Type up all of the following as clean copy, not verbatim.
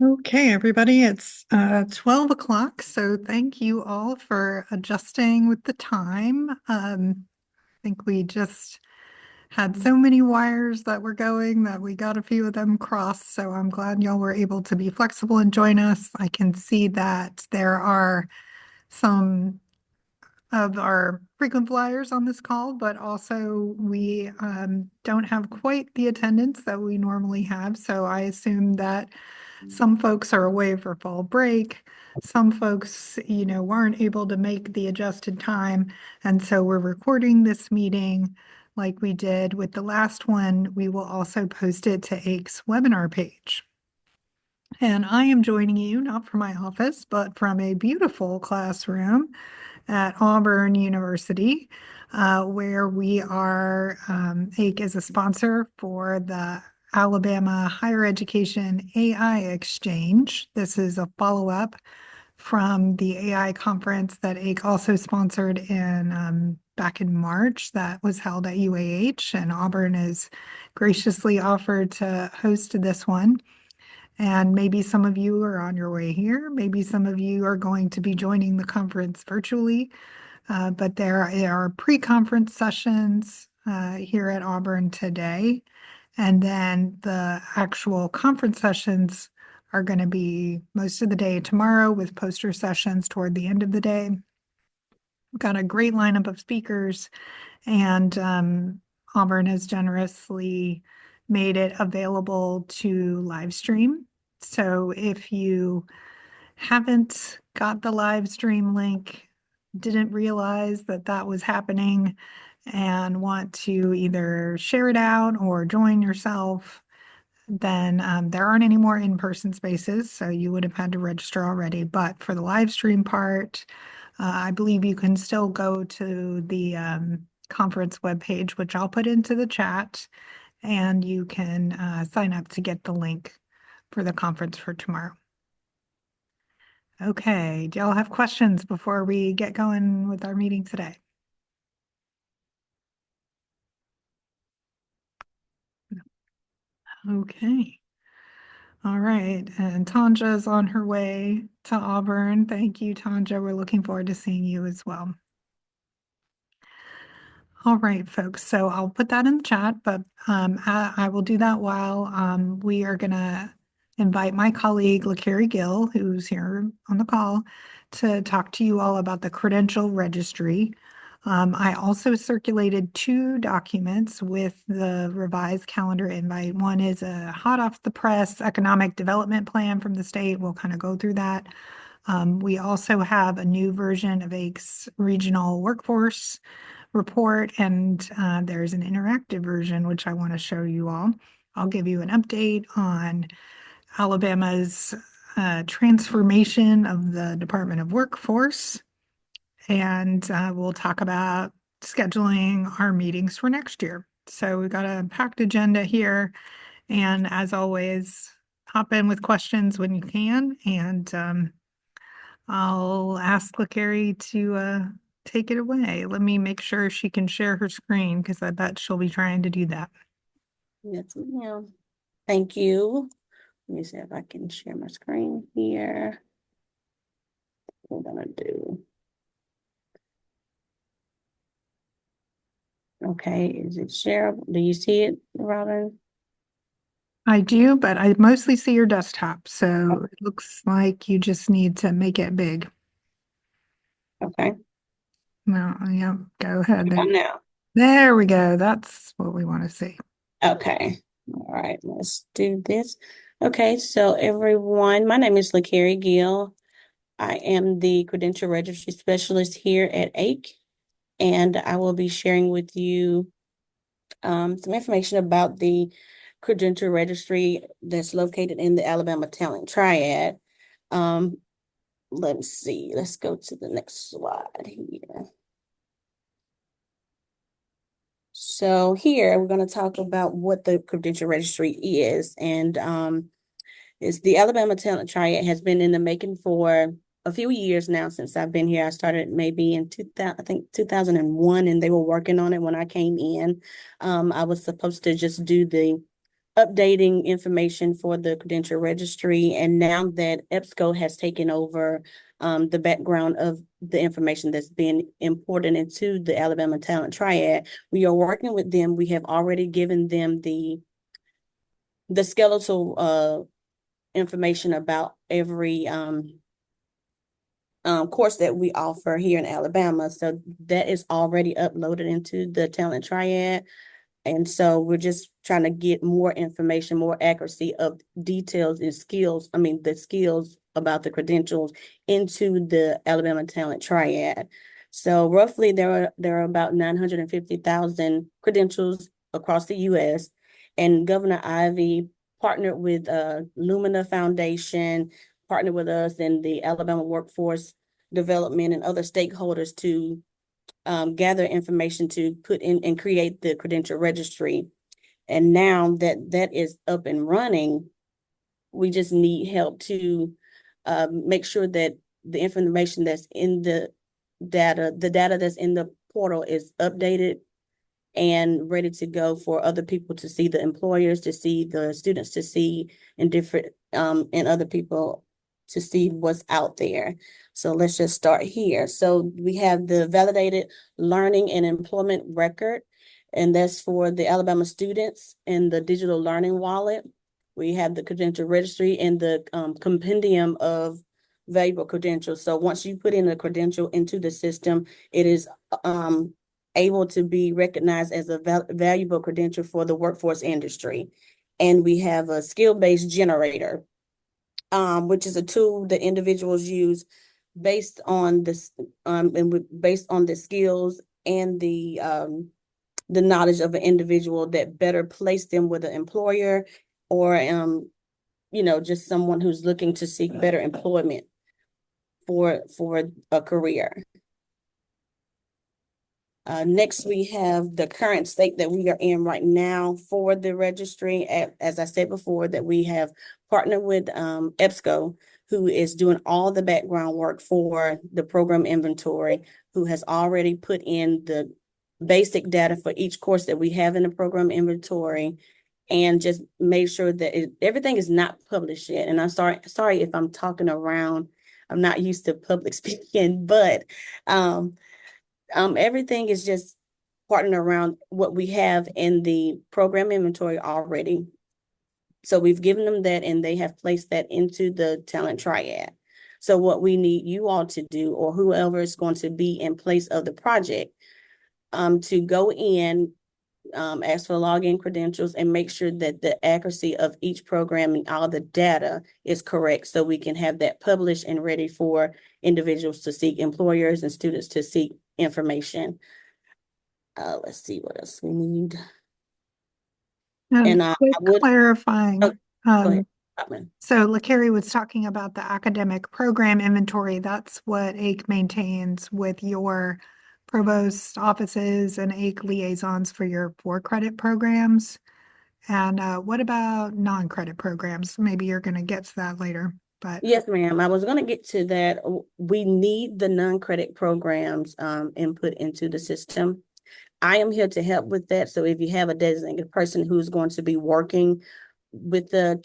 Okay, everybody, it's 12 o'clock, so thank you all for adjusting with the time. I think we just had so many wires that were going that we got a few of them crossed, so I'm glad y'all were able to be flexible and join us. I can see that there are some of our frequent flyers on this call, but also we don't have quite the attendance that we normally have, so I assume that some folks are away for fall break. Some folks, weren't able to make the adjusted time. And so we're recording this meeting like we did with the last one. We will also post it to AIC's webinar page. And I am joining you not from my office, but from a beautiful classroom at Auburn University, where we are, AIC is a sponsor for the Alabama Higher Education AI Exchange. This is a follow-up from the AI conference that AIC also sponsored in back in March that was held at UAH, and Auburn has graciously offered to host this one. And maybe some of you are on your way here. Maybe some of you are going to be joining the conference virtually. But there are pre-conference sessions here at Auburn today. And then the actual conference sessions are going to be most of the day tomorrow with poster sessions toward the end of the day. We've got a great lineup of speakers, and Auburn has generously made it available to live stream. So if you haven't got the live stream link, didn't realize that that was happening, and want to either share it out or join yourself, then there aren't any more in-person spaces, so you would have had to register already. But for the live stream part, I believe you can still go to the conference webpage, which I'll put into the chat, and you can sign up to get the link for the conference for tomorrow. Okay, do y'all have questions before we get going with our meeting today? Okay. All right, and Tanja is on her way to Auburn. Thank you, Tanja. We're looking forward to seeing you as well. All right, folks, so I'll put that in the chat, but I will do that while we are going to invite my colleague, LaCarrie Gill, who's here on the call, to talk to you all about the credential registry. I also circulated two documents with the revised calendar invite. One is a hot off the press economic development plan from the state. We'll kind of go through that. We also have a new version of AIC's regional workforce report, and there's an interactive version, which I want to show you all. I'll give you an update on Alabama's transformation of the Department of Workforce, and we'll talk about scheduling our meetings for next year. So we've got a packed agenda here, and as always, hop in with questions when you can, and I'll ask LaCarrie to take it away. Let me make sure she can share her screen because I bet she'll be trying to do that. Yes, ma'am. Thank you. Let me see if I can share my screen here. What we're gonna do. Okay, is it shareable? Do you see it, Robin? I do, but I mostly see your desktop, so it looks like you just need to make it big. Okay. No, yeah, go ahead. Now. There we go. That's what we want to see. Okay. All right, let's do this. Okay, so everyone, my name is LaCarrie Gill. I am the Credential Registry Specialist here at AIC, and I will be sharing with you some information about the Credential Registry that's located in the Alabama Talent Triad. Let's see. Let's go to the next slide here. So here we're going to talk about what the Credential Registry is, and it's the Alabama Talent Triad has been in the making for a few years now since I've been here. I started maybe in 2001, and they were working on it when I came in. I was supposed to just do the updating information for the credential registry. And now that EBSCO has taken over the background of the information that's been imported into the Alabama Talent Triad, we are working with them. We have already given them the skeletal information about every course that we offer here in Alabama. So that is already uploaded into the Talent Triad. And so we're just trying to get more information, more accuracy of details and skills. I mean, the skills about the credentials into the Alabama Talent Triad. So roughly there are about 950,000 credentials across the U.S. And Governor Ivey partnered with Lumina Foundation, partnered with us and the Alabama Workforce Development and other stakeholders to gather information to put in and create the credential registry. And now that that is up and running, we just need help to make sure that the information that's in the data that's in the portal is updated and ready to go for other people to see, the employers to see, the students to see, and different and other people to see what's out there. So let's just start here. So we have the validated learning and employment record, and that's for the Alabama students and the digital learning wallet. We have the credential registry and the compendium of valuable credentials. So once you put in a credential into the system, it is able to be recognized as a valuable credential for the workforce industry. And we have a skill-based generator, which is a tool that individuals use based on this, based on the skills and the knowledge of an individual that better place them with an employer or just someone who's looking to seek better employment for a career. Next, we have the current state that we are in right now for the registry. As I said before, that we have partnered with EBSCO, who is doing all the background work for the program inventory, who has already put in the basic data for each course that we have in the program inventory, and just made sure that everything is not published yet. And I'm sorry if I'm talking around. I'm not used to public speaking, but everything is just partnering around what we have in the program inventory already. So we've given them that, and they have placed that into the Talent Triad. So what we need you all to do, or whoever is going to be in place of the project, to go in, ask for login credentials, and make sure that the accuracy of each program and all the data is correct, so we can have that published and ready for individuals to seek, employers and students to seek information. Let's see what else we need. And I quick would clarifying. go ahead. So LaCarrie was talking about the academic program inventory. That's what AIC maintains with your provost offices and AIC liaisons for your 4-credit programs. And what about non-credit programs? Maybe you're going to get to that later. But yes, ma'am. I was going to get to that. We need the non-credit programs input into the system. I am here to help with that. So if you have a designated person who's going to be working with the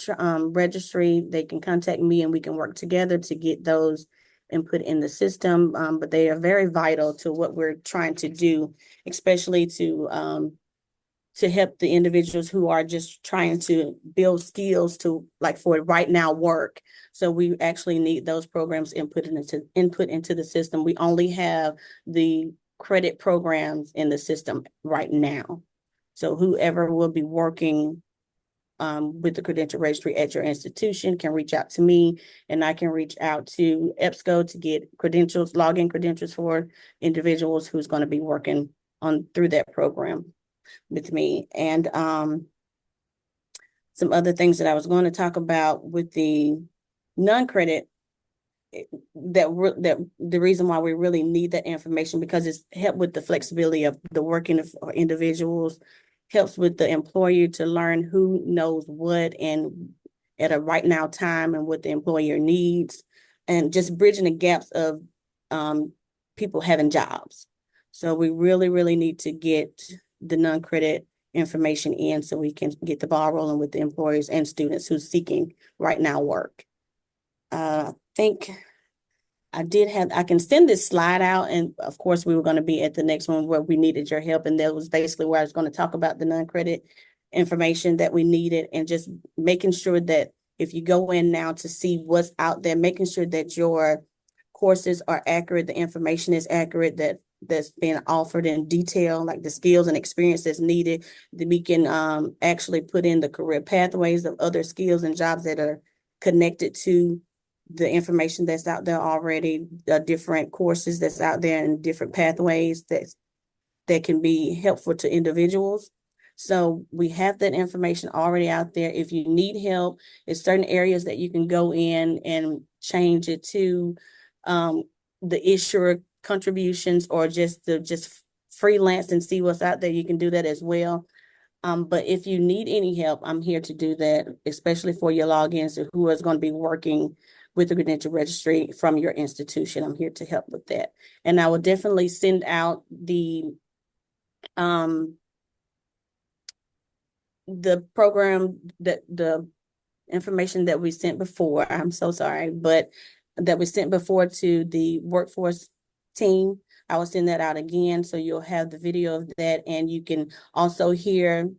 registry, they can contact me and we can work together to get those input in the system. But they are very vital to what we're trying to do, especially to help the individuals who are just trying to build skills to, like, for right now work. So we actually need those programs input into the system. We only have the credit programs in the system right now. So whoever will be working with the credential registry at your institution can reach out to me, and I can reach out to EBSCO to get credentials, login credentials for individuals who's going to be working through that program with me. And some other things that I was going to talk about with the non-credit, that the reason why we really need that information, because it's help with the flexibility of the working individuals, helps with the employer to learn who knows what and at a right now time and what the employer needs, and just bridging the gaps of people having jobs. So we really, really need to get the non-credit information in so we can get the ball rolling with the employers and students who's seeking right now work. I think I can send this slide out, and of course we were going to be at the next one where we needed your help, and that was basically where I was going to talk about the non-credit information that we needed, and just making sure that if you go in now to see what's out there, making sure that your courses are accurate, the information is accurate, that's being offered in detail, like the skills and experiences needed, that we can actually put in the career pathways of other skills and jobs that are connected to the information that's out there already, the different courses that's out there and different pathways that can be helpful to individuals. So we have that information already out there. If you need help, there's certain areas that you can go in and change it to the issuer contributions, or just freelance and see what's out there. You can do that as well. But if you need any help, I'm here to do that, especially for your logins or who is going to be working with the credential registry from your institution. I'm here to help with that. And I will definitely send out the program, that the information that we sent before. I'm so sorry, but that we sent before to the workforce team. I will send that out again, so you'll have the video of that, and you can also hear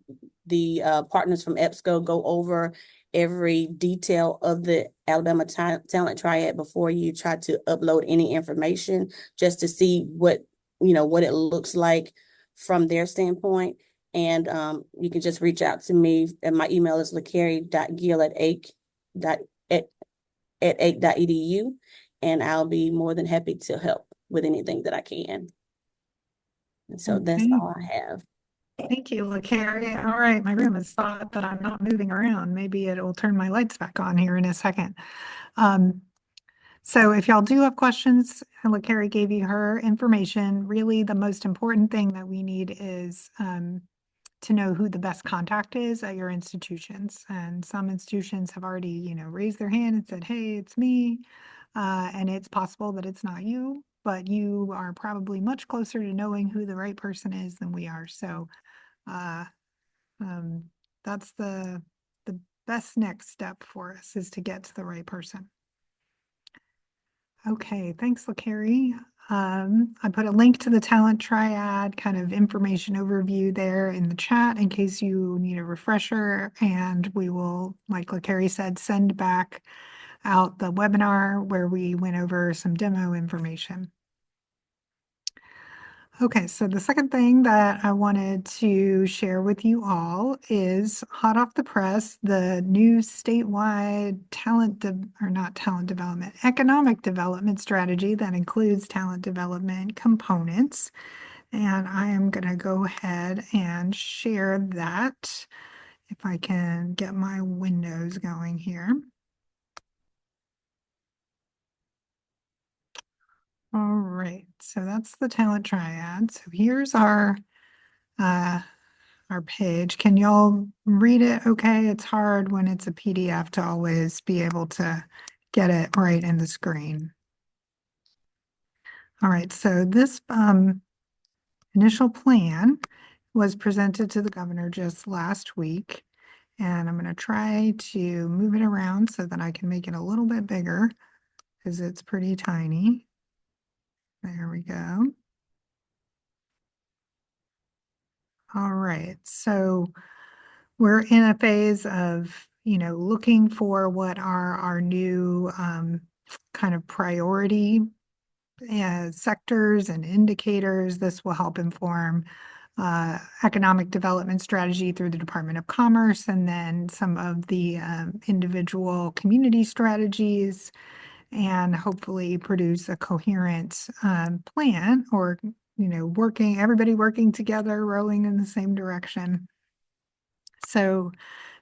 the partners from EBSCO go over every detail of the Alabama Talent Triad before you try to upload any information, just to see what it looks like from their standpoint. And you can just reach out to me, and my email is lacarey.gill@ake.edu, and I'll be more than happy to help with anything that I can. And so that's Okay. all I have. Thank you, LaCarrie. All right, my room has thought that I'm not moving around. Maybe it'll turn my lights back on here in a second. So if y'all do have questions, LaCarrie gave you her information. Really, the most important thing that we need is to know who the best contact is at your institutions. And some institutions have already, raised their hand and said, hey, it's me. And it's possible that it's not you, but you are probably much closer to knowing who the right person is than we are. So uh, that's the best next step for us, is to get to the right person. Okay, thanks, LaCarrie. I put a link to the Talent Triad kind of information overview there in the chat in case you need a refresher, and we will, like LaCarrie said, send back out the webinar where we went over some demo information. Okay, so the second thing that I wanted to share with you all is hot off the press, the new statewide economic development strategy that includes talent development components. And I am going to go ahead and share that if I can get my windows going here. All right, so that's the talent triad. So here's our page. Can y'all read it okay? It's hard when it's a PDF to always be able to get it right in the screen. All right, so this initial plan was presented to the governor just last week, and I'm going to try to move it around so that I can make it a little bit bigger because it's pretty tiny. There we go. All right, so we're in a phase of, looking for what are our new kind of priority sectors and indicators. This will help inform economic development strategy through the Department of Commerce, and then some of the individual community strategies, and hopefully produce a coherent plan, or everybody working together, rowing in the same direction. So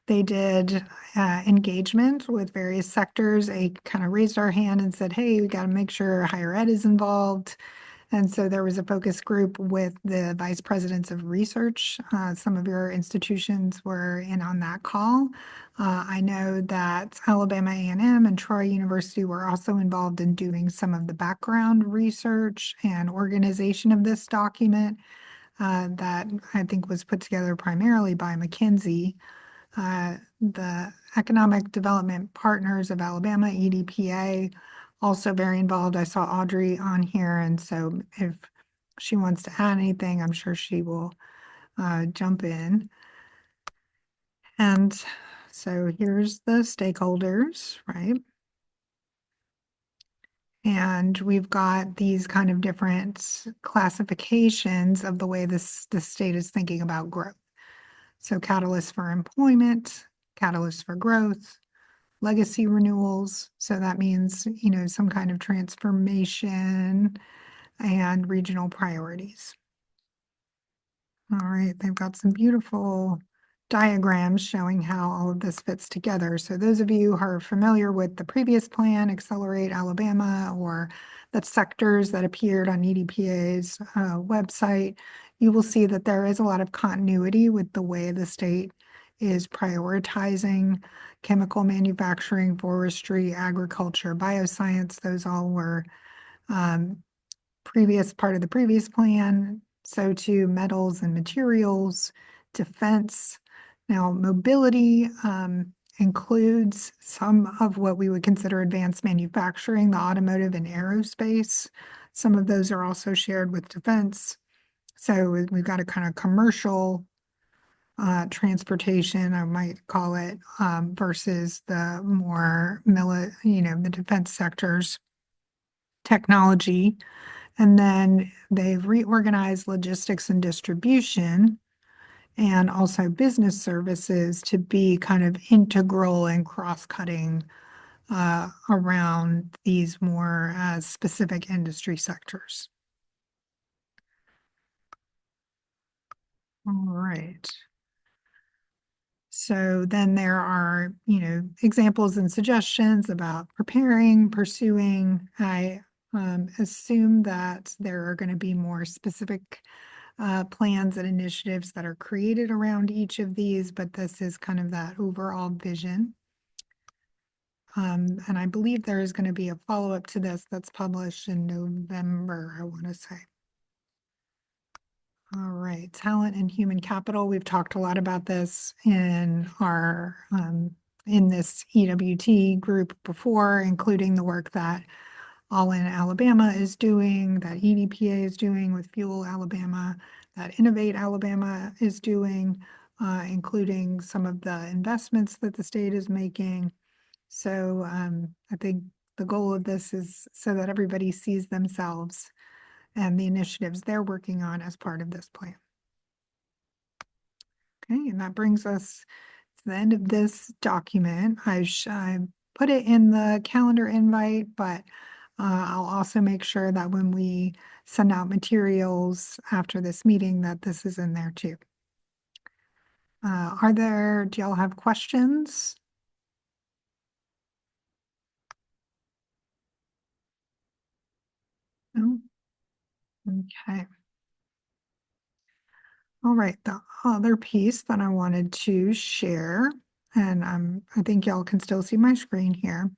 they did engagement with various sectors. They kind of raised our hand and said, hey, we got to make sure higher ed is involved. And so there was a focus group with the vice presidents of research. Some of your institutions were in on that call. I know that Alabama A&M and Troy University were also involved in doing some of the background research and organization of this document. that I think was put together primarily by McKinsey. The Economic Development Partners of Alabama, EDPA, also very involved. I saw Audrey on here, and so if she wants to add anything, I'm sure she will jump in. And so here's the stakeholders, right? And we've got these kind of different classifications of the way the state is thinking about growth. So catalysts for employment, catalysts for growth, legacy renewals. So that means, some kind of transformation and regional priorities. All right, they've got some beautiful diagrams showing how all of this fits together. So those of you who are familiar with the previous plan, Accelerate Alabama, or the sectors that appeared on EDPA's website, you will see that there is a lot of continuity with the way the state is prioritizing chemical manufacturing, forestry, agriculture, bioscience. Those all were previous part of the previous plan. So too metals and materials, defense. Now mobility includes some of what we would consider advanced manufacturing, the automotive and aerospace. Some of those are also shared with defense. So we've got a kind of commercial transportation, I might call it, versus the more the defense sectors, technology. And then they've reorganized logistics and distribution and also business services to be kind of integral and cross-cutting around these more specific industry sectors. All right. So then there are, examples and suggestions about preparing, pursuing. I assume that there are going to be more specific plans and initiatives that are created around each of these, but this is kind of that overall vision. And I believe there is going to be a follow-up to this that's published in November, I want to say. All right, talent and human capital. We've talked a lot about this in our in this EWT group before, including the work that All in Alabama is doing, that EDPA is doing with Fuel Alabama, that Innovate Alabama is doing, including some of the investments that the state is making. So I think the goal of this is so that everybody sees themselves and the initiatives they're working on as part of this plan. Okay, and that brings us to the end of this document. I put it in the calendar invite, but I'll also make sure that when we send out materials after this meeting that this is in there too. Do y'all have questions? No? Okay. All right, the other piece that I wanted to share, and I think y'all can still see my screen here,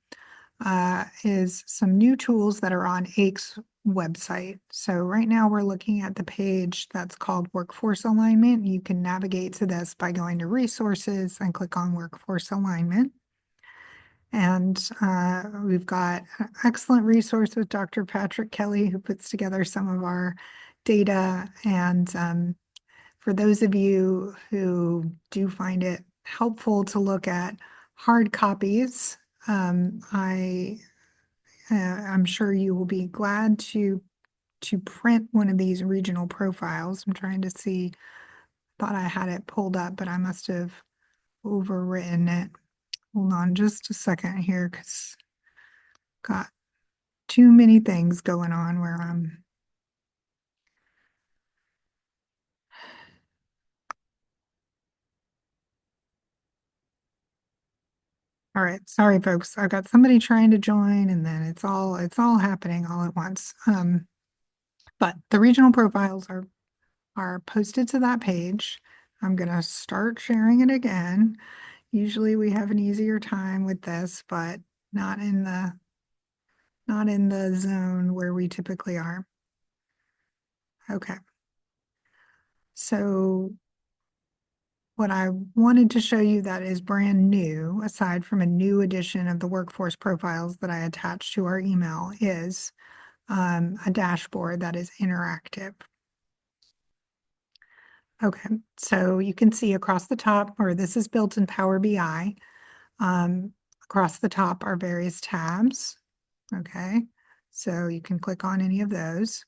is some new tools that are on AIC's website. So right now we're looking at the page that's called Workforce Alignment. You can navigate to this by going to Resources and click on Workforce Alignment. And we've got an excellent resource with Dr. Patrick Kelly, who puts together some of our data. And for those of you who do find it helpful to look at hard copies, I'm sure you will be glad to print one of these regional profiles. I'm trying to see, thought I had it pulled up, but I must have overwritten it. Hold on just a second here, because got too many things going on where I'm. All right, sorry folks. I've got somebody trying to join and then it's all happening all at once. But the regional profiles are posted to that page. I'm gonna start sharing it again. Usually we have an easier time with this, but not in the zone where we typically are. Okay. So what I wanted to show you that is brand new, aside from a new edition of the workforce profiles that I attached to our email, is a dashboard that is interactive. Okay, so you can see across the top, or this is built in Power BI. Across the top are various tabs. Okay, so you can click on any of those.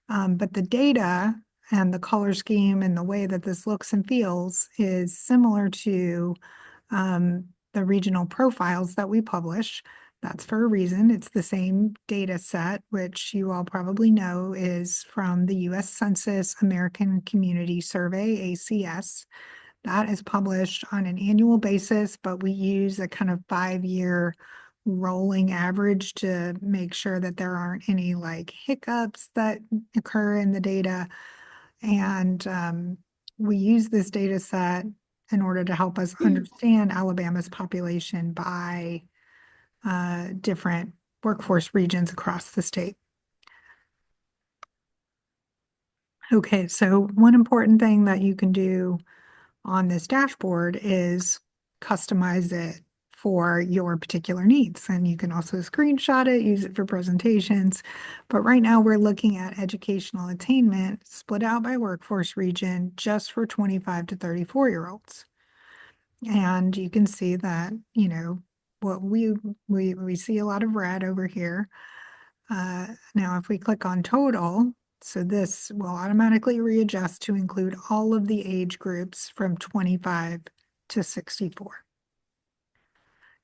But the data and the color scheme and the way that this looks and feels is similar to the regional profiles that we publish. That's for a reason. It's the same data set, which you all probably know is from the US Census American Community Survey, ACS. That is published on an annual basis, but we use a kind of 5-year rolling average to make sure that there aren't any like hiccups that occur in the data. And we use this data set in order to help us understand Alabama's population by different workforce regions across the state. Okay, so one important thing that you can do on this dashboard is customize it for your particular needs. And you can also screenshot it, use it for presentations. But right now we're looking at educational attainment split out by workforce region just for 25 to 34-year-olds. And you can see that, you know, what we see a lot of red over here. Now, if we click on total, so this will automatically readjust to include all of the age groups from 25 to 64.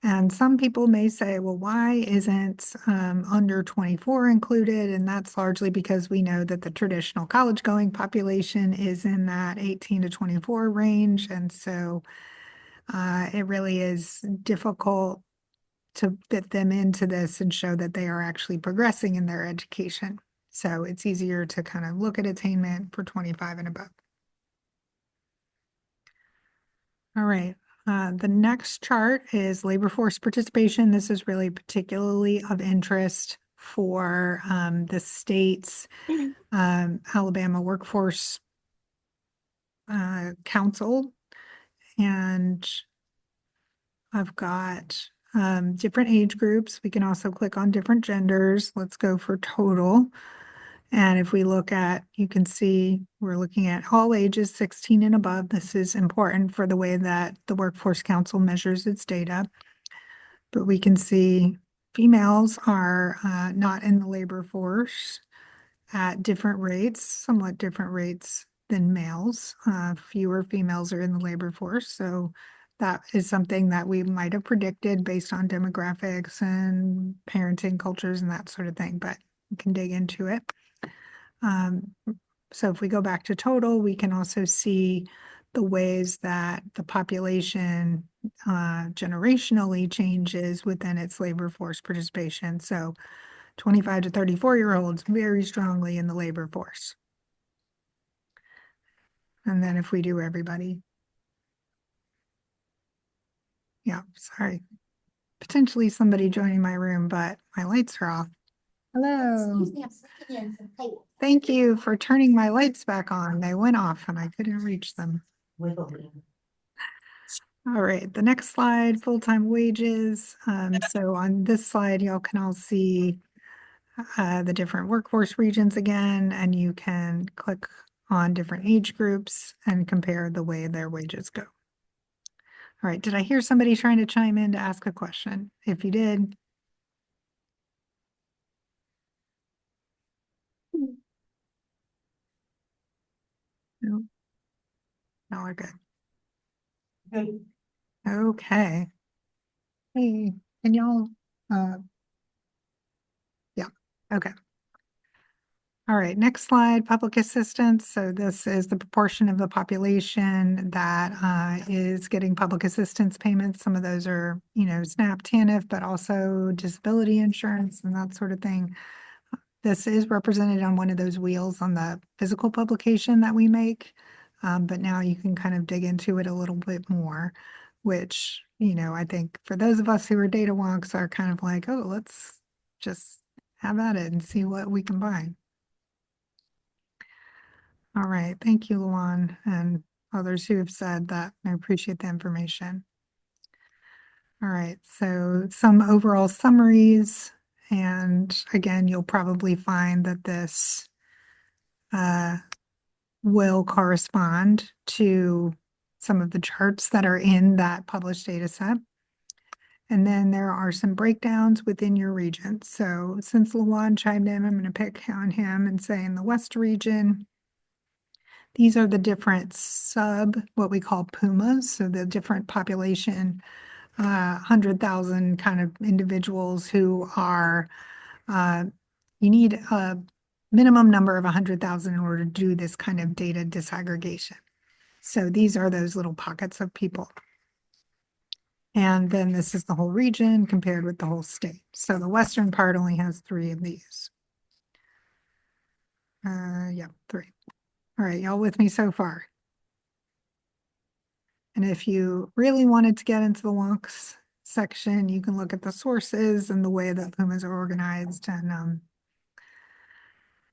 And some people may say, well, why isn't under 24 included? And that's largely because we know that the traditional college going population is in that 18 to 24 range. And so it really is difficult to fit them into this and show that they are actually progressing in their education. So it's easier to kind of look at attainment for 25 and above. All right. The next chart is labor force participation. This is really particularly of interest for the state's Alabama Workforce Council. And I've got different age groups. We can also click on different genders. Let's go for total. And if we look at, you can see we're looking at all ages 16 and above. This is important for the way that the Workforce Council measures its data. But we can see females are not in the labor force at different rates, somewhat different rates than males. Fewer females are in the labor force. So that is something that we might have predicted based on demographics and parenting cultures and that sort of thing, but we can dig into it. So if we go back to total, we can also see the ways that the population generationally changes within its labor force participation. So 25 to 34-year-olds very strongly in the labor force. And then if we do everybody, yeah, sorry, potentially somebody joining my room, but my lights are off. Hello. Excuse me, I'm sneaking in some paper. Thank you for turning my lights back on. They went off and I couldn't reach them. Wiggle room. All right, the next slide, full-time wages. So on this slide, y'all can all see the different workforce regions again, and you can click on different age groups and compare the way their wages go. All right, did I hear somebody trying to chime in to ask a question? If you did. No, no, we're good. Good. Okay. Hey, can y'all, yeah, okay. All right, next slide, public assistance. So this is the proportion of the population that is getting public assistance payments. Some of those are, you know, SNAP, TANF, but also disability insurance and that sort of thing. This is represented on one of those wheels on the physical publication that we make. But now you can kind of dig into it a little bit more, which, you know, I think for those of us who are data wonks are kind of like, oh, let's just have at it and see what we can find. All right, thank you, Luan, and others who have said that. I appreciate the information. All right, so some overall summaries, and again, you'll probably find that this will correspond to some of the charts that are in that published data set. And then there are some breakdowns within your region. So since Luan chimed in, I'm going to pick on him and say in the West region, these are the different what we call PUMAs, so the different population, 100,000 kind of individuals who are, you need a minimum number of 100,000 in order to do this kind of data disaggregation. So these are those little pockets of people. And then this is the whole region compared with the whole state. So the western part only has 3 of these. Yeah, 3. All right, y'all with me so far? And if you really wanted to get into the wonks section, you can look at the sources and the way that PUMAs are organized. And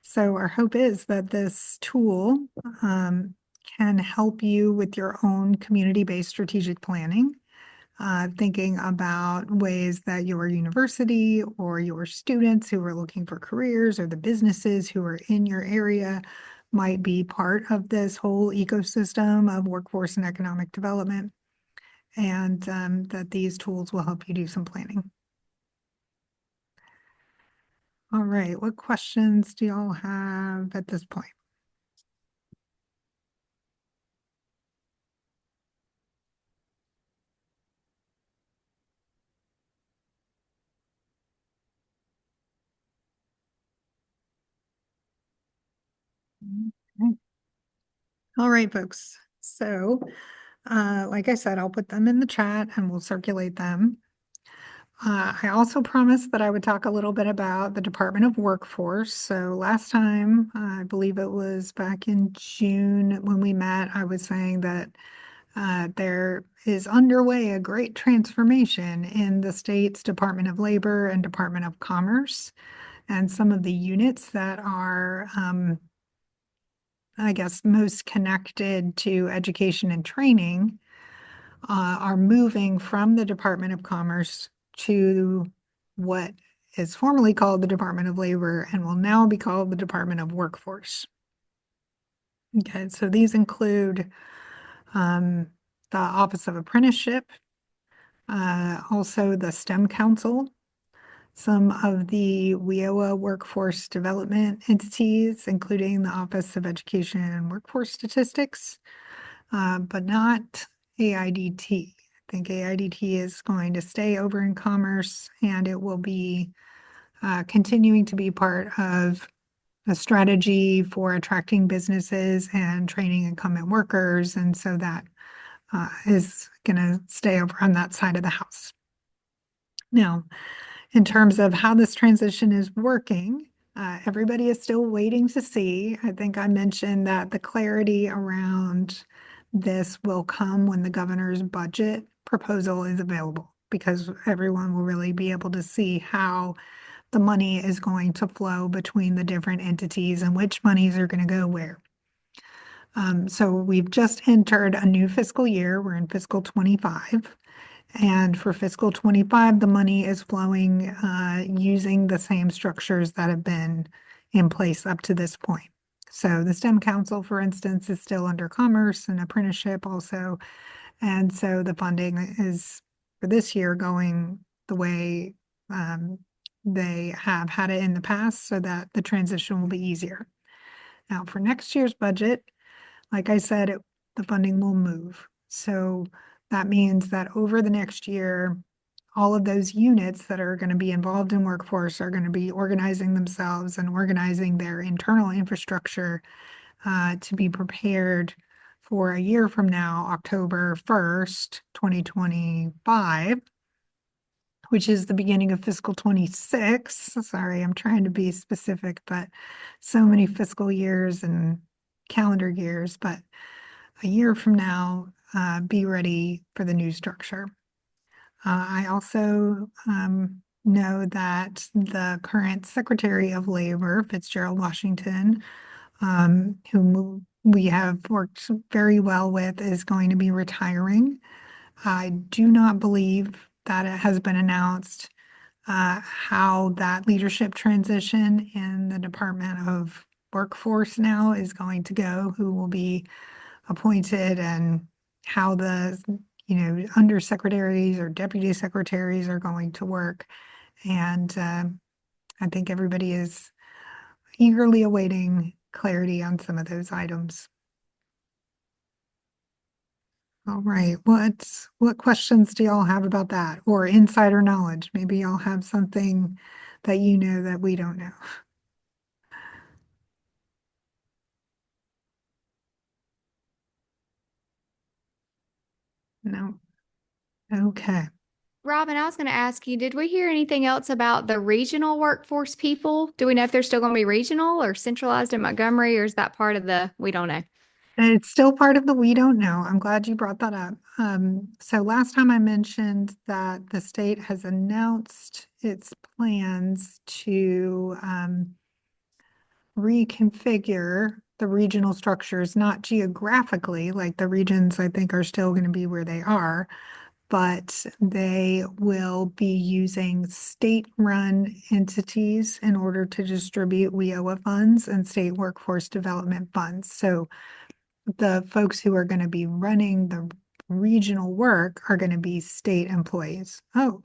so our hope is that this tool can help you with your own community-based strategic planning, thinking about ways that your university or your students who are looking for careers or the businesses who are in your area might be part of this whole ecosystem of workforce and economic development, and that these tools will help you do some planning. All right, what questions do y'all have at this point? Okay. All right, folks. So, like I said, I'll put them in the chat and we'll circulate them. I also promised that I would talk a little bit about the Department of Workforce. So last time, I believe it was back in June when we met, I was saying that there is underway a great transformation in the state's Department of Labor and Department of Commerce. And some of the units that are, I guess, most connected to education and training are moving from the Department of Commerce to what is formerly called the Department of Labor and will now be called the Department of Workforce. Okay, so these include the Office of Apprenticeship, also the STEM Council, some of the WIOA workforce development entities, including the Office of Education and Workforce Statistics, but not AIDT. I think AIDT is going to stay over in commerce, and it will be continuing to be part of a strategy for attracting businesses and training incumbent workers. And so that is going to stay over on that side of the house. Now, in terms of how this transition is working, everybody is still waiting to see. I think I mentioned that the clarity around this will come when the governor's budget proposal is available, because everyone will really be able to see how the money is going to flow between the different entities and which monies are going to go where. So we've just entered a new fiscal year. We're in fiscal 25. And for fiscal 25, the money is flowing using the same structures that have been in place up to this point. So the STEM Council, for instance, is still under Commerce and Apprenticeship also. And so the funding is for this year going the way they have had it in the past, so that the transition will be easier. Now, for next year's budget, like I said, the funding will move. So that means that over the next year, all of those units that are going to be involved in workforce are going to be organizing themselves and organizing their internal infrastructure to be prepared for a year from now, October 1st, 2025, which is the beginning of fiscal 26. Sorry, I'm trying to be specific, but so many fiscal years and calendar years, but a year from now, be ready for the new structure. I also know that the current Secretary of Labor, Fitzgerald Washington, who we have worked very well with is going to be retiring. I do not believe that it has been announced how that leadership transition in the Department of Workforce now is going to go, who will be appointed, and how the, undersecretaries or deputy secretaries are going to work. And I think everybody is eagerly awaiting clarity on some of those items. All right, what questions do y'all have about that, or insider knowledge? Maybe y'all have something that you know that we don't know. No. Okay. Robin, I was going to ask you, did we hear anything else about the regional workforce people? Do we know if they're still going to be regional or centralized in Montgomery, or is that part of we don't know? It's still part of the we don't know. I'm glad you brought that up. So last time I mentioned that the state has announced its plans to reconfigure the regional structures, not geographically, like the regions I think are still going to be where they are, but they will be using state-run entities in order to distribute WIOA funds and state workforce development funds. So the folks who are going to be running the regional work are going to be state employees. Oh,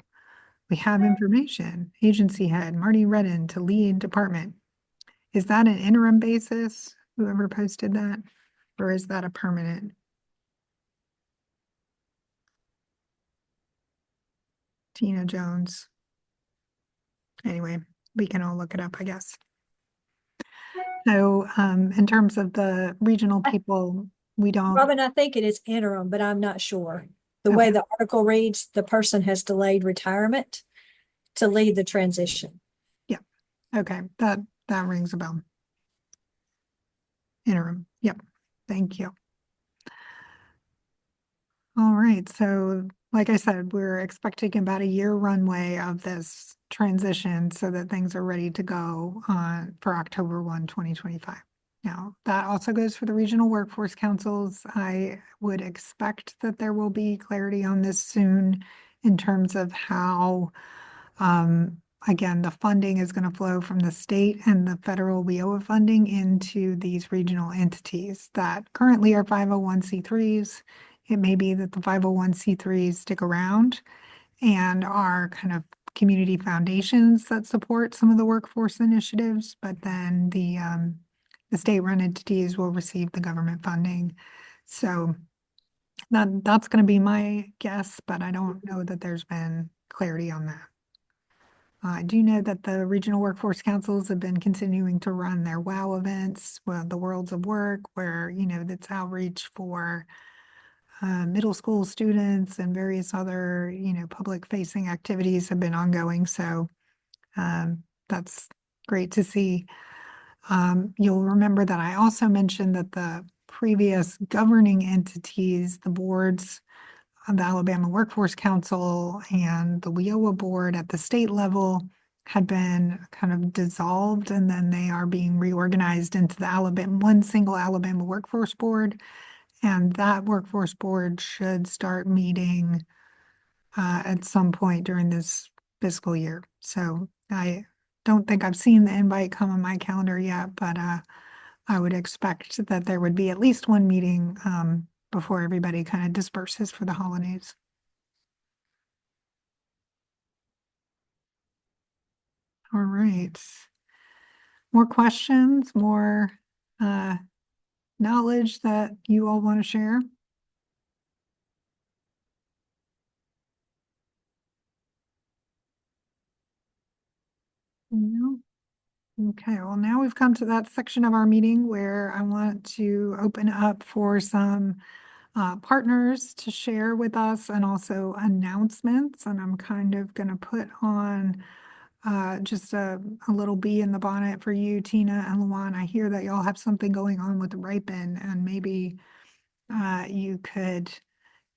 we have information. Agency head Marty Redden to lead department. Is that an interim basis? Whoever posted that, or is that a permanent? Tina Jones. Anyway, we can all look it up, I guess. So, in terms of the regional people, we don't. Robin, I think it is interim, but I'm not sure. The way Okay. the article reads, the person has delayed retirement to lead the transition. Okay, that rings a bell. Interim. Yep. Thank you. All right. So, like I said, we're expecting about a year runway of this transition so that things are ready to go for October 1, 2025. Now, that also goes for the regional workforce councils. I would expect that there will be clarity on this soon in terms of how, again, the funding is going to flow from the state and the federal WIOA funding into these regional entities that currently are 501c3s. It may be that the 501c3s stick around and are kind of community foundations that support some of the workforce initiatives, but then the state-run entities will receive the government funding. So that's going to be my guess, but I don't know that there's been clarity on that. I do know that the regional workforce councils have been continuing to run their WOW events, well, the Worlds of Work, where, that's outreach for middle school students and various other, public facing activities have been ongoing. So that's great to see. You'll remember that I also mentioned that the previous governing entities, the boards of the Alabama Workforce Council and the WIOA board at the state level, had been kind of dissolved, and then they are being reorganized into the one single Alabama Workforce Board. And that workforce board should start meeting at some point during this fiscal year. So I don't think I've seen the invite come on my calendar yet, but I would expect that there would be at least one meeting before everybody kind of disperses for the holidays. All right. More questions, more knowledge that you all want to share? No. Okay, well, now we've come to that section of our meeting where I want to open up for some partners to share with us and also announcements. And I'm kind of going to put on just a little bee in the bonnet for you, Tina and Luan. I hear that y'all have something going on with Ripen, and maybe you could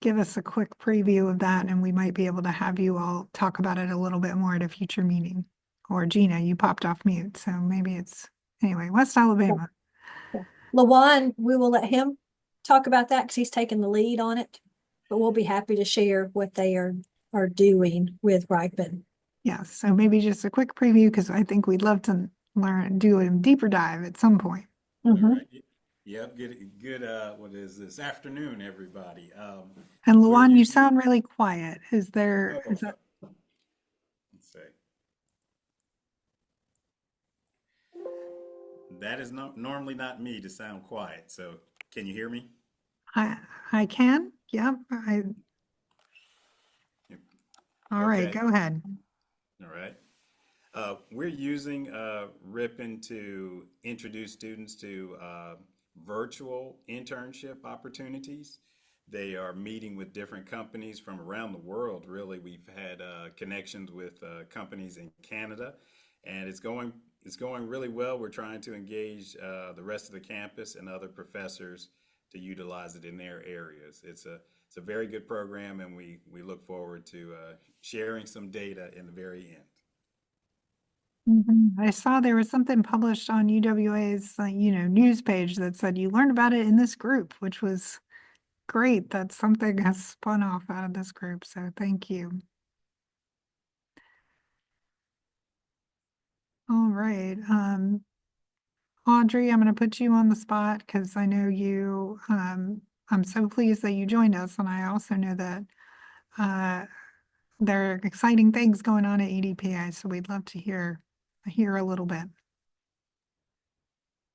give us a quick preview of that, and we might be able to have you all talk about it a little bit more at a future meeting. Or Gina, you popped off mute, so maybe it's, anyway, West Alabama. Yeah. LaJuan, we will let him talk about that because he's taking the lead on it. But we'll be happy to share what they are doing with Ripen. Yeah, so maybe just a quick preview because I think we'd love to do a deeper dive at some point. All Mhm. right. Yep. Good. What is this afternoon, everybody? And We're Luan, you using. sound really quiet. Is there, Oh, is that, let's see. That is not normally not me to sound quiet. So can you hear me? I can? Yep. All right, Okay. go ahead. All right. We're using Ripon to introduce students to virtual internship opportunities. They are meeting with different companies from around the world. Really, we've had connections with companies in Canada, and it's going really well. We're trying to engage the rest of the campus and other professors to utilize it in their areas. It's a very good program, and we look forward to sharing some data in the very end. I saw there was something published on UWA's, news page that said you learned about it in this group, which was great that something has spun off out of this group. So thank you. All right. Audrey, I'm going to put you on the spot because I know you, I'm so pleased that you joined us. And I also know that uh, there are exciting things going on at EDPI. So we'd love to hear a little bit.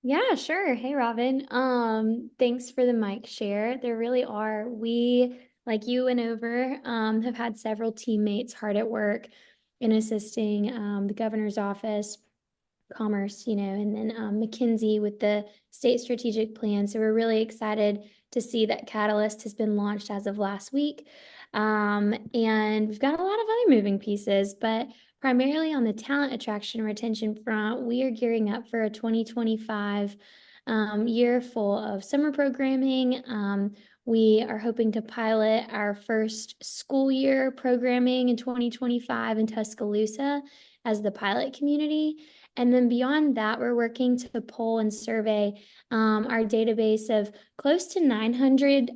Yeah, sure. Hey, Robin. Thanks for the mic share. There really are. We, like you went over, have had several teammates hard at work in assisting the governor's office, Commerce, and then McKinsey with the state strategic plan. So we're really excited to see that Catalyst has been launched as of last week. And we've got a lot of other moving pieces, but primarily on the talent attraction and retention front, we are gearing up for a 2025 year full of summer programming. We are hoping to pilot our first school year programming in 2025 in Tuscaloosa as the pilot community. And then beyond that, we're working to poll and survey our database of close to 900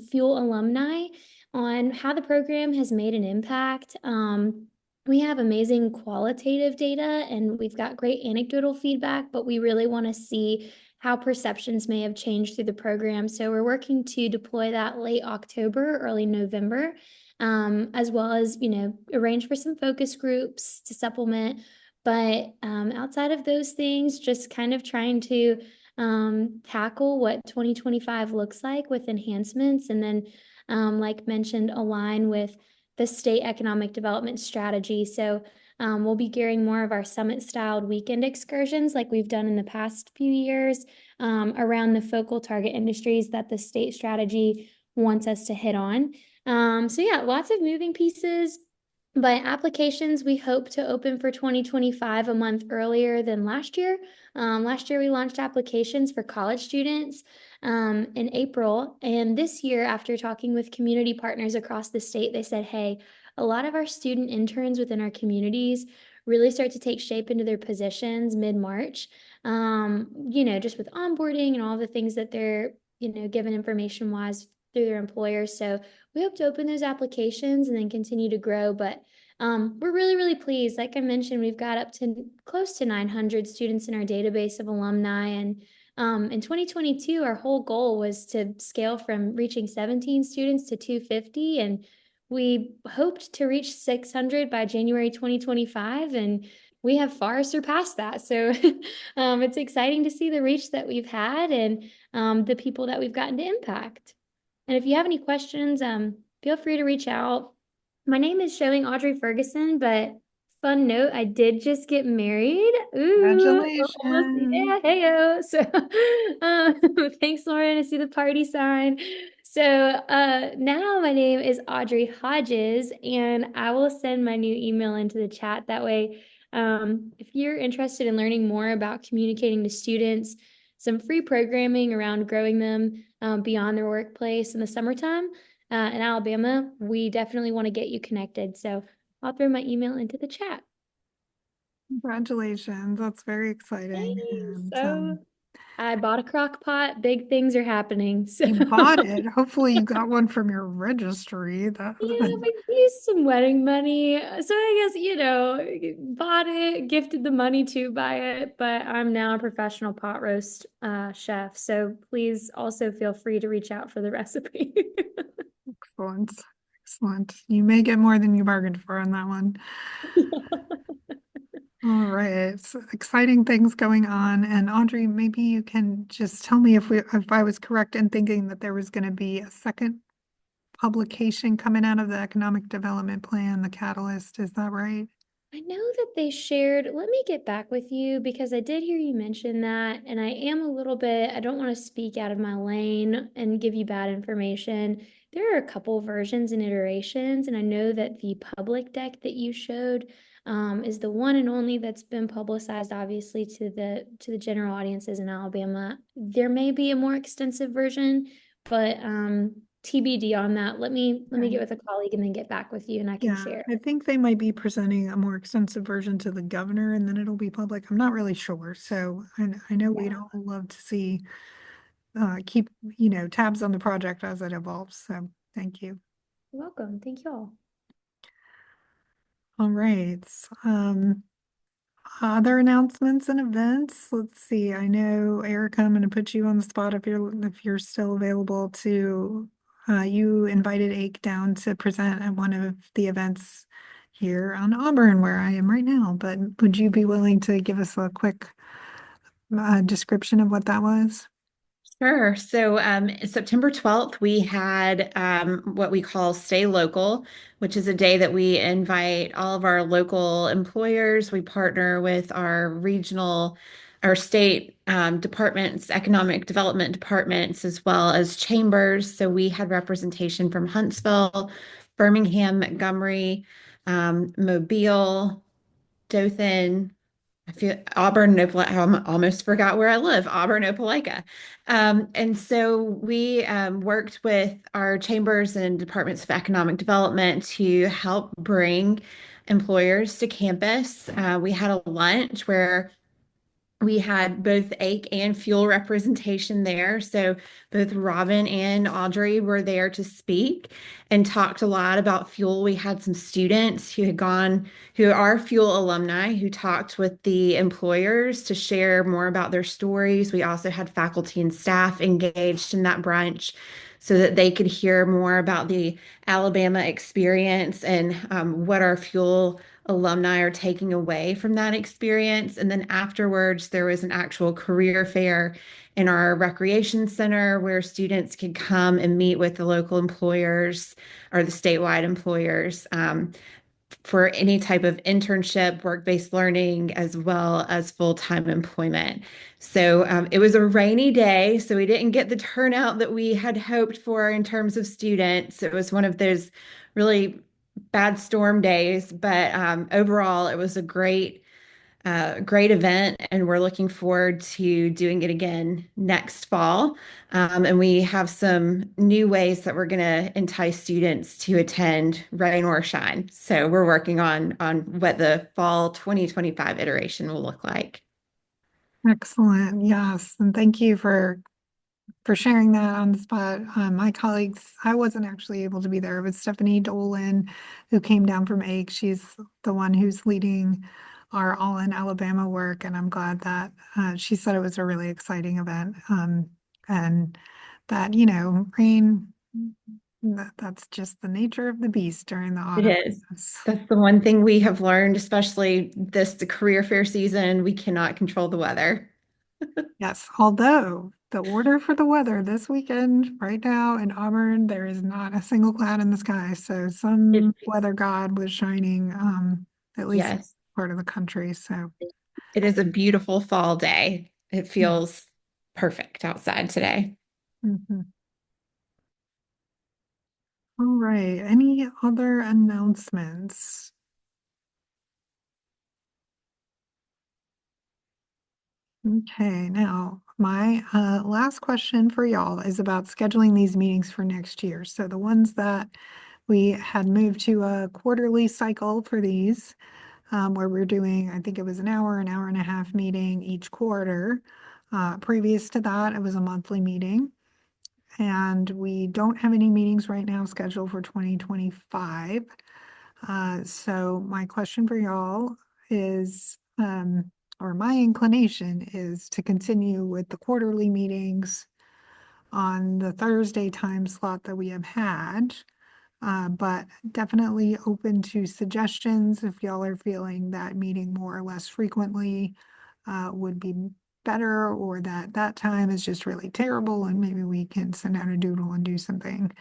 Fuel alumni on how the program has made an impact. We have amazing qualitative data and we've got great anecdotal feedback, but we really want to see how perceptions may have changed through the program. So we're working to deploy that late October, early November, as well as, arrange for some focus groups to supplement. But outside of those things, just kind of trying to tackle what 2025 looks like with enhancements and then, like mentioned, align with the state economic development strategy. So we'll be gearing more of our summit-styled weekend excursions like we've done in the past few years around the focal target industries that the state strategy wants us to hit on. So yeah, lots of moving pieces. But applications, we hope to open for 2025 a month earlier than last year. Last year, we launched applications for college students in April. And this year, after talking with community partners across the state, they said, hey, a lot of our student interns within our communities really start to take shape into their positions mid-March, just with onboarding and all the things that they're, given information-wise through their employers. So we hope to open those applications and then continue to grow. But we're really, really pleased. Like I mentioned, we've got up to close to 900 students in our database of alumni. And in 2022, our whole goal was to scale from reaching 17 students to 250. And we hoped to reach 600 by January 2025. And we have far surpassed that. So it's exciting to see the reach that we've had and the people that we've gotten to impact. And if you have any questions, feel free to reach out. My name is showing Audrey Ferguson, but fun note, I did just get married. Ooh, almost, yeah, Congratulations. heyo. So thanks, Lauren. I see the party sign. So now my name is Audrey Hodges, and I will send my new email into the chat. That way, if you're interested in learning more about communicating to students, some free programming around growing them beyond their workplace in the summertime in Alabama, we definitely want to get you connected. So I'll throw my email into the chat. Congratulations. That's very exciting. Thanks. And So I bought a crock pot. Big things are happening. So You bought it. Hopefully you got one from your registry. That yeah, we used some wedding money. So I guess, bought it, gifted the money to buy it, but I'm now a professional pot roast chef. So please also feel free to reach out for the recipe. excellent. Excellent. You may get more than you bargained for on that one. All right, so exciting things going on. And Audrey, maybe you can just tell me if I was correct in thinking that there was going to be a second publication coming out of the Economic Development Plan, the Catalyst. Is that right? I know that they shared, let me get back with you because I did hear you mention that, and I am a little bit, I don't want to speak out of my lane and give you bad information. There are a couple versions and iterations, and I know that the public deck that you showed is the one and only that's been publicized, obviously, to the general audiences in Alabama. There may be a more extensive version, but TBD on that. Let me get with a colleague and then get back with you, and I can Yeah, share. I think they might be presenting a more extensive version to the governor and then it'll be public. I'm not really sure. So I know we'd Yeah. all love to see, keep, tabs on the project as it evolves. So thank you. You're welcome. Thank you all. All right. Other announcements and events. Let's see. I know, Erica, I'm going to put you on the spot if you're still available to. You invited Ake down to present at one of the events here on Auburn, where I am right now. But would you be willing to give us a quick description of what that was? Sure. So September 12th, we had what we call Stay Local, which is a day that we invite all of our local employers. We partner with our state departments, economic development departments, as well as chambers. So we had representation from Huntsville, Birmingham, Montgomery, Mobile, Dothan. I feel Auburn, Opelika. I almost forgot where I live, Auburn, Opelika. And so we worked with our chambers and departments of economic development to help bring employers to campus. We had a lunch where we had both Ake and Fuel representation there. So both Robin and Audrey were there to speak and talked a lot about Fuel. We had some students who are Fuel alumni, who talked with the employers to share more about their stories. We also had faculty and staff engaged in that brunch so that they could hear more about the Alabama experience and what our Fuel alumni are taking away from that experience. And then afterwards, there was an actual career fair in our recreation center where students could come and meet with the local employers or the statewide employers for any type of internship, work-based learning, as well as full-time employment. So it was a rainy day, so we didn't get the turnout that we had hoped for in terms of students. It was one of those really bad storm days, but overall, it was a great event, and we're looking forward to doing it again next fall. And we have some new ways that we're going to entice students to attend, rain or shine. So we're working on what the fall 2025 iteration will look like. Excellent. Yes. And thank you for sharing that on the spot. My colleagues, I wasn't actually able to be there. It was Stephanie Dolan who came down from Ake. She's the one who's leading our All in Alabama work, and I'm glad that she said it was a really exciting event. And that, rain, that's just the nature of the beast during the autumn. It is. That's the one thing we have learned, especially the career fair season. We cannot control the weather. Yes, although the order for the weather this weekend, right now in Auburn, there is not a single cloud in the sky. So some weather god was shining, at least in Yes, part of the country. So it is a beautiful fall day. It feels perfect outside today. mhm. All right. Any other announcements? Okay, now my last question for y'all is about scheduling these meetings for next year. So the ones that we had moved to a quarterly cycle for these, where we're doing, I think it was an hour and a half meeting each quarter. Previous to that, it was a monthly meeting. And we don't have any meetings right now scheduled for 2025. So my question for y'all is, or my inclination is to continue with the quarterly meetings on the Thursday time slot that we have had. But definitely open to suggestions if y'all are feeling that meeting more or less frequently would be better, or that time is just really terrible and maybe we can send out a doodle and do something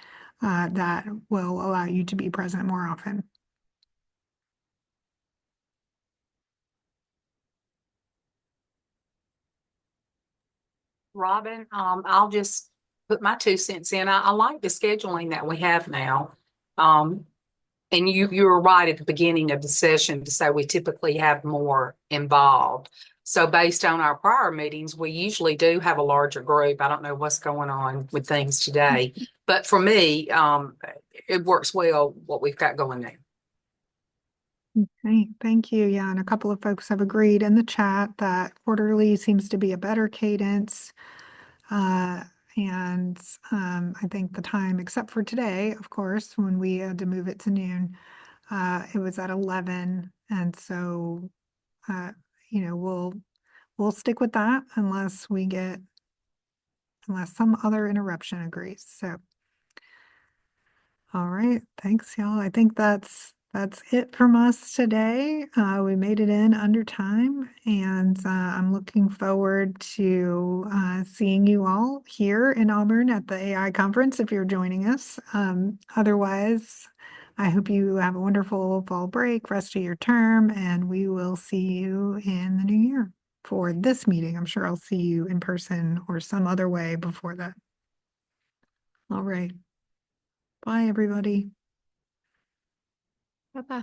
that will allow you to be present more often. Robin, I'll just put my 2 cents in. I like the scheduling that we have now. And you were right at the beginning of the session to say we typically have more involved. So based on our prior meetings, we usually do have a larger group. I don't know what's going on with things today, but for me, it works well what we've got going now. Okay, thank you. Yeah, and a couple of folks have agreed in the chat that quarterly seems to be a better cadence. And I think the time, except for today, of course, when we had to move it to noon, it was at 11. And so, you know, we'll stick with that unless some other interruption agrees. So, all right, thanks, y'all. I think that's it from us today. We made it in under time, and I'm looking forward to seeing you all here in Auburn at the AI conference if you're joining us. Otherwise, I hope you have a wonderful fall break, rest of your term, and we will see you in the new year for this meeting. I'm sure I'll see you in person or some other way before that. All right. Bye, everybody. Bye-bye.